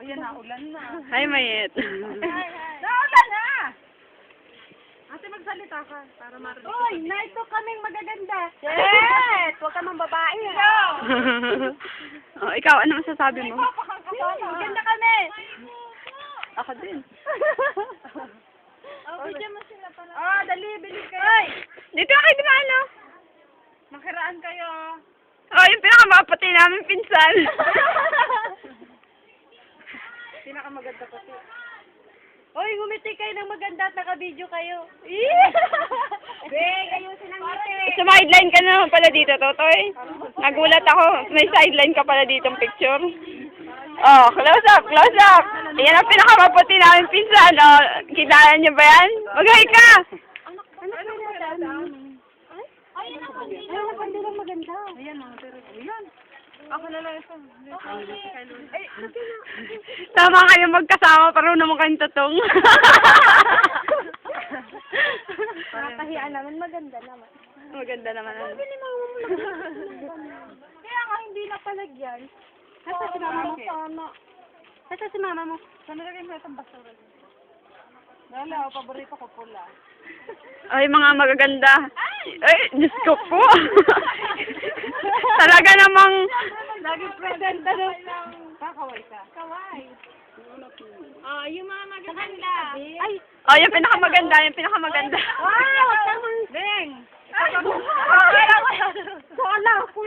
O yan na, ulan na. Hi, Mayet. Naulan na! Ate, magsalita ka para marinig. Uy, naito kaming magaganda. Yes! Huwag ka mang babae. Oh, ikaw, ano masasabi mo? Maganda kami. Ako din. Video mo sila para. Ah, dali, bilis kayo. Uy! Dito kayo dumano. Makiraan kayo. Oh, yung pinakamaputi namin pinsan. Pinakamaganda kasi. Uy, ngumiti kayo ng maganda at naka-video kayo. Beng, ayusin ang ngiti. Sumideline ka naman pala dito, Totoy. Nagulat ako. May sideline ka pala ditong picture. Oh, close up, close up. Yan ang pinakamaputi namin pinsan. Oh, kitaan niyo ba yan? Mag-hi ka. Ayun ang kandilang maganda. Ayan, mga pero. Ayan. Ako na lang ito. Ay, Tama kayo magkasama, pero naman kayong tutong. Nakahiya naman, maganda naman. Maganda naman. Ano. Kaya nga hindi napalagyan. Nasa si mama mo? Sana. Nasa si mama mo? saan nalagay mo itong basura? Wala, paborito ko pula. Ay, mga magaganda. Ay, Diyos ko po. Talaga namang, Lagi present na kakaway ka. Kawai. Oh, yung mga magaganda. Ay, oh, yung pinakamaganda, yung pinakamaganda. wow! Tamang. Beng! Ay, wala ko. Wala ko.